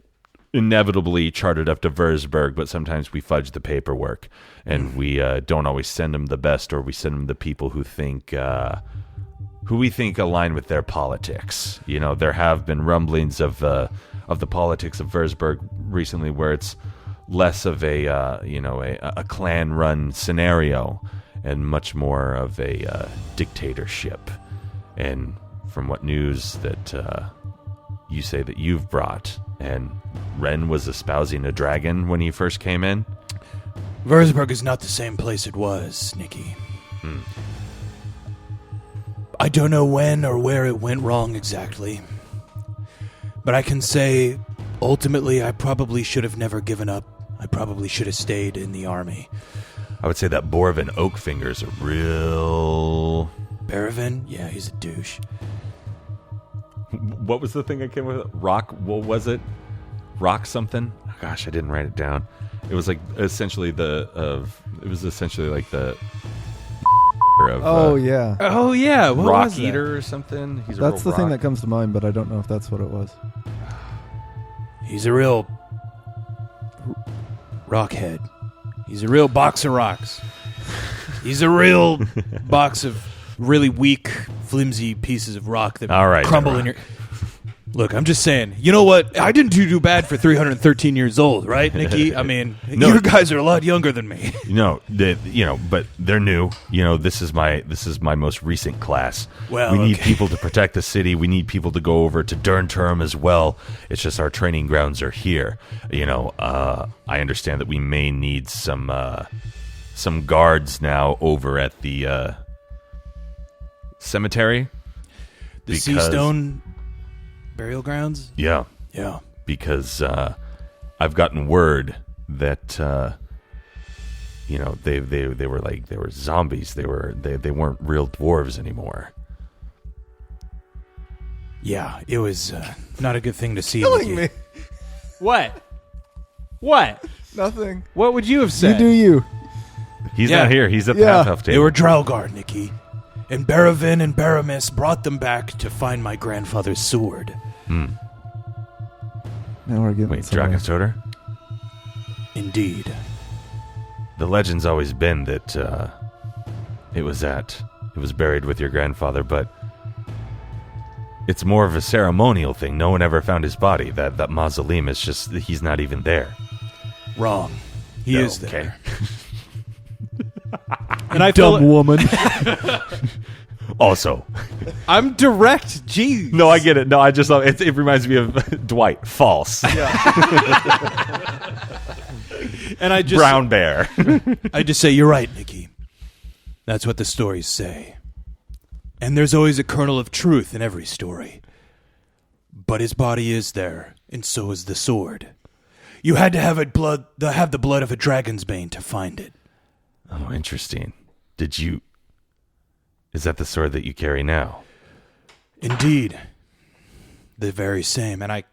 inevitably charted up to Würzburg, but sometimes we fudge the paperwork and we don't always send them the best, or we send them the people who we think align with their politics. There have been rumblings of the politics of Würzburg recently, where it's less of a clan-run scenario and much more of a dictatorship. And from what news that you say that you've brought, and Ren was espousing a dragon when he first came in. Würzburg is not the same place it was, Nikki. I don't know when or where it went wrong exactly, but I can say, ultimately, I probably should have never given up. I probably should have stayed in the army. I would say that Borvin Oakfinger's a real... Barevin? Yeah, he's a douche. What was the thing I came with? Rock? What was it? Rock something? Oh, gosh, I didn't write it down. It was like essentially the. Of, oh yeah. Oh yeah. What Rock was that? Eater or something. He's That's a the real thing rock. that comes to mind, but I don't know if that's what it was. He's a real rockhead. He's a real box of rocks. He's a real box of really weak, flimsy pieces of rock that All right, crumble in your... Look, I'm just saying, you know what? I didn't do bad for 313 years old, right, Nikki? I mean, No. you guys are a lot younger than me. But they're new. This is my most recent class. Well, we need okay. people to protect the city. We need people to go over to Durnturm as well. It's just our training grounds are here. I understand that we may need some guards now over at the cemetery. The Seastone burial grounds? Yeah. Yeah. Because I've gotten word that they were zombies. They weren't real dwarves anymore. Yeah, it was not a good thing to see. Killing Nikki. me. What? Nothing. What would you have You said? do you. He's Yeah. not here. He's at the Yeah. half-elf They table. were Draugr, Nikki. And Barevin and Baramis brought them back to find my grandfather's sword. Now we're getting Wait, somewhere. Drakenstoder? Indeed. The legend's always been that it was buried with your grandfather, but it's more of a ceremonial thing. No one ever found his body. That mausoleum is just, he's not even there. Wrong. He No, is there. okay. And I Dumb feel woman. Also, I'm direct. Gee. no, I get it. No, I just love it. It reminds me of Dwight. False. And I just Brown bear. I just say you're right, Nikki. That's what the stories say. And there's always a kernel of truth in every story. But his body is there, and so is the sword. You had to have the blood of a dragon's bane to find it. Oh, interesting. Is that the sword that you carry now? Indeed. The very same. And I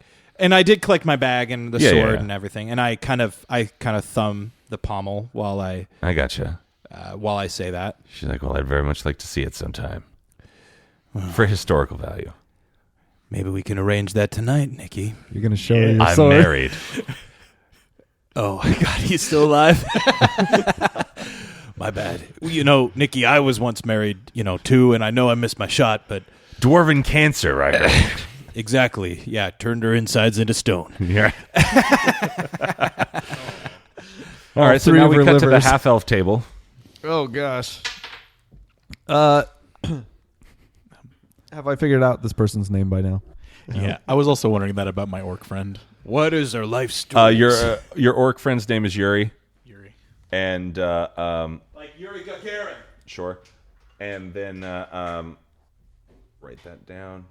did collect my bag and the sword and everything. And I kind of thumb the pommel while I gotcha. while I say that. She's like, well, I'd very much like to see it sometime. For historical value. Maybe we can arrange that tonight, Nikki. You're going to show her your I'm sword. married. Oh my God, he's still alive. My bad. Nikki, I was once married, too, and I know I missed my shot, but Dwarven cancer, right? exactly. Yeah, turned her insides into stone. Yeah. All right, so three now of we her cut to the livers. half-elf table. Oh gosh. Have I figured out this person's name by now? Yeah, I was also wondering that about my orc friend. What is her life story? Your orc friend's name is Yuri. Yuri. And like Yuri Gagarin. sure. And then write that down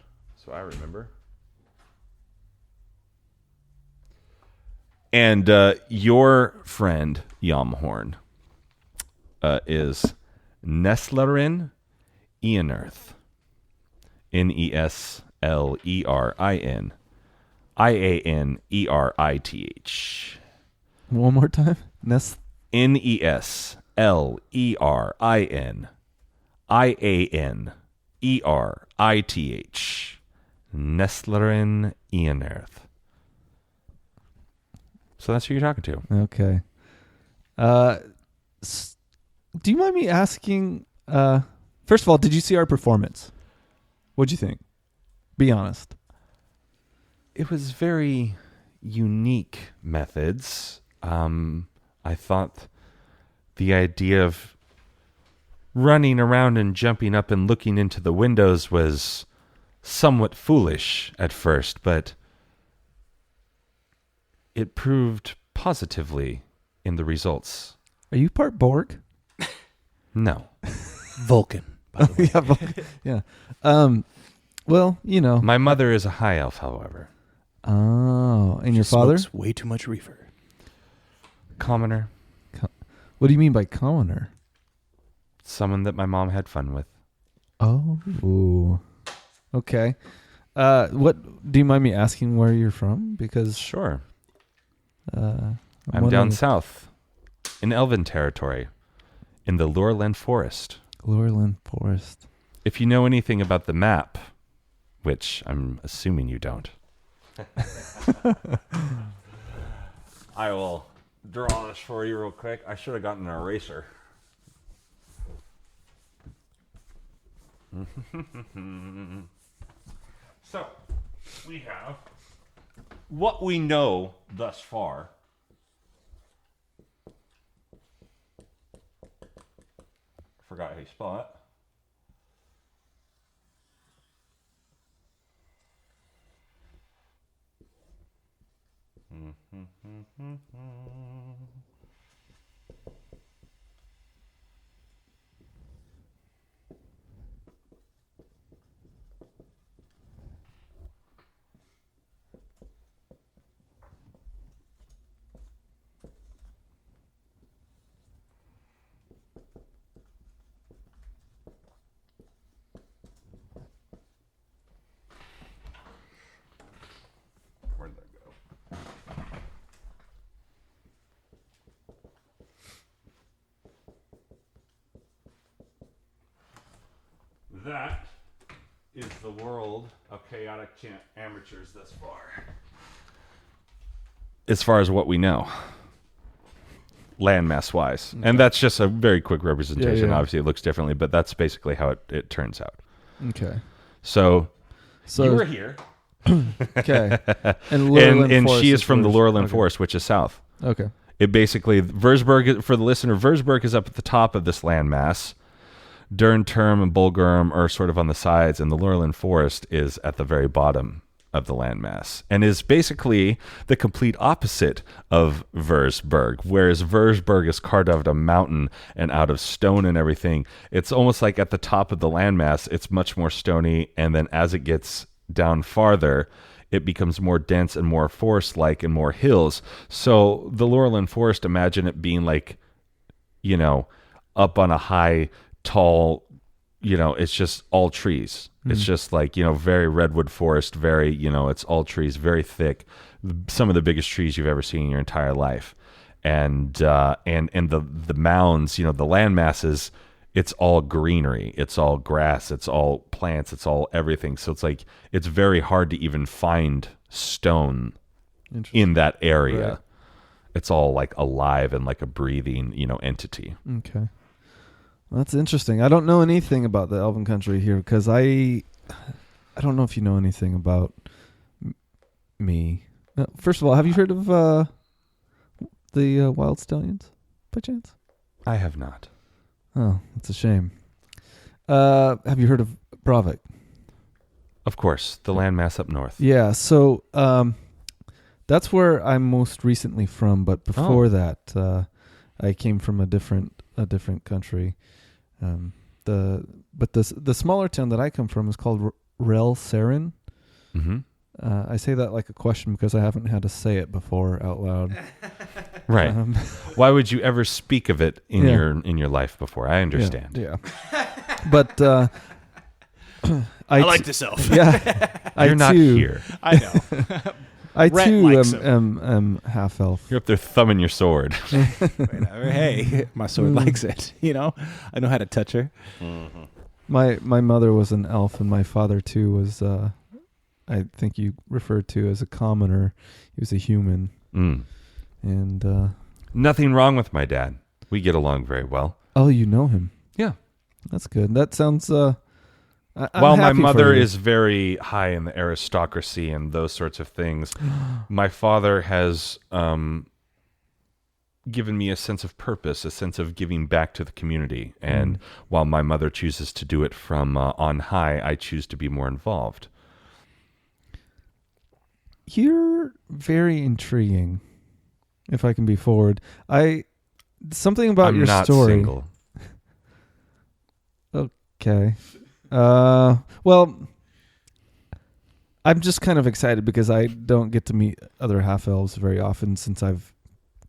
so I remember. And your friend Yamhorn is Neslarin Ianurth. Neslarin Neslerin. One more time. Neslerin. Neslerin Earth. So that's who you're talking to. Okay. Do you mind me asking? First of all, did you see our performance? What'd you think? Be honest. It was very unique methods. I thought the idea of running around and jumping up and looking into the windows was somewhat foolish at first, but it proved positively in the results. Are you part Borg? No. Vulcan. By the way. Yeah. Yeah. Well, you know. My mother is a high elf, however. Oh, and She your father? smokes way too much reefer. Commoner. What do you mean by commoner? Someone that my mom had fun with. Oh. Ooh. Okay. What do you mind me asking where you're from? Because Sure. I'm I'm down south in Elven territory in the Lurland Forest. Lurland Forest. If you know anything about the map, which I'm assuming you don't, I will draw this for you real quick. I should have gotten an eraser. So, we have what we know thus far. Forgot how you spell it. Where'd that go? That is the world of chaotic amateurs thus far. As far as what we know, landmass wise. Okay. And that's just a very quick representation. Yeah. Obviously, it looks differently, but that's basically how it turns out. Okay. So you were here. Okay. And she is from the Lurland Forest, which is south. Okay. It basically, Versberg, for the listener, Versberg is up at the top of this landmass. Durnterm and Bulgurm are sort of on the sides, and the Lurland Forest is at the very bottom of the landmass, and is basically the complete opposite of Versberg. Whereas Versberg is carved out of a mountain and out of stone and everything, it's almost like at the top of the landmass, it's much more stony, and then as it gets down farther, it becomes more dense and more forest-like and more hills. So the Lurland Forest, imagine it being like, you know, up on a high, tall, you know, it's just all trees. It's just like, you know, very redwood forest, very, you know, it's all trees, very thick. Some of the biggest trees you've ever seen in your entire life. And the mounds, you know, the land masses, it's all greenery, it's all grass, it's all plants, it's all everything. So it's like, it's very hard to even find stone in that area. Right. It's all like alive and like a breathing, you know, entity. Okay. Well, that's interesting. I don't know anything about the Elven country here because I don't know if you know anything about me. First of all, have you heard of the Wild Stallions by chance? I have not. Oh, that's a shame. Have you heard of Bravik? Of course, the landmass up north. Yeah, so that's where I'm most recently from. But before that, I came from a different country. The smaller town that I come from is called Rel Saren. Mm-hmm. I say that like a question because I haven't had to say it before out loud. Right. Why would you ever speak of it in your life before? I understand. Yeah. But I like this elf. Yeah, You're not here. I know. I Rhett too likes am half elf. You're up there thumbing your sword. Hey, my sword likes it. You know, I know how to touch her. Mm-hmm. My mother was an elf, and my father too was. I think you referred to as a commoner. He was a human, and Nothing wrong with my dad. We get along very well. oh, you know him. Yeah. That's good. That sounds. I'm While my happy for mother you. is very high in the aristocracy and those sorts of things, my father has given me a sense of purpose, a sense of giving back to the community. And while my mother chooses to do it from on high, I choose to be more involved. You're very intriguing. If I can be forward, something about I'm your not story. single. Okay. Well, I'm just kind of excited because I don't get to meet other half elves very often since I've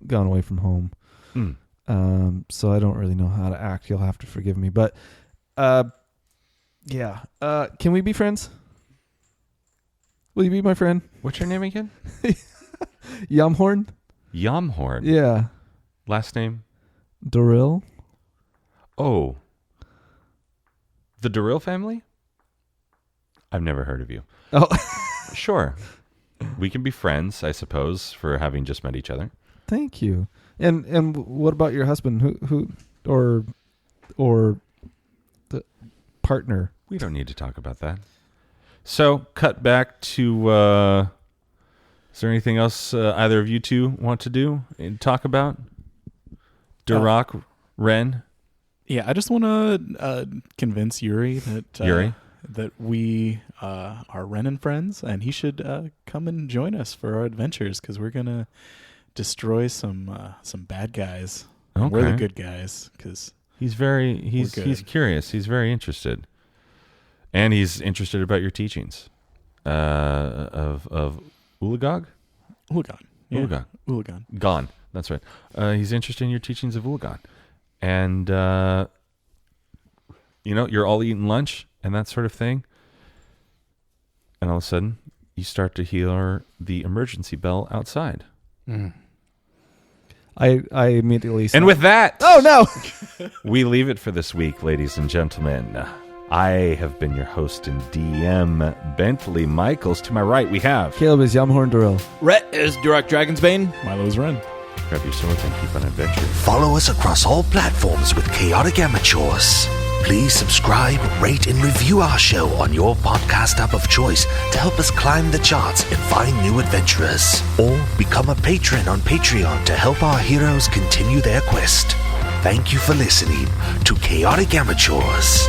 gone away from home. So I don't really know how to act. You'll have to forgive me, but yeah. Can we be friends? Will you be my friend? What's your name again? Yamhorn? Yamhorn. Yeah. Last name? Doril? Oh. The Durrell family? I've never heard of you. Oh. Sure. We can be friends, I suppose, for having just met each other. Thank you. And what about your husband? Who or the partner? We don't need to talk about that. So, cut back to, is there anything else either of you two want to do and talk about? Duroc, Ren? Yeah, I just want to convince Yuri that we are Ren and Friends, and he should come and join us for our adventures because we're gonna destroy some bad guys. Okay. We're the good guys because he's curious. He's very interested, and he's interested about your teachings of Ulagog. Ulagon. Yeah. Ulagon. Ulagon. Gone. That's right. He's interested in your teachings of Ulagon. And, you're all eating lunch and that sort of thing. And all of a sudden, you start to hear the emergency bell outside. I immediately And with that, oh no, we leave it for this week, ladies and gentlemen. I have been your host and DM, Bentley Michaels. To my right, we have Caleb is Yamhorn Doril. Rhett is Duroc Dragonsbane. Milo's Ren. Grab your swords and keep on adventure. Follow us across all platforms with Chaotic Amateurs. Please subscribe, rate, and review our show on your podcast app of choice to help us climb the charts and find new adventurers. Or become a patron on Patreon to help our heroes continue their quest. Thank you for listening to Chaotic Amateurs.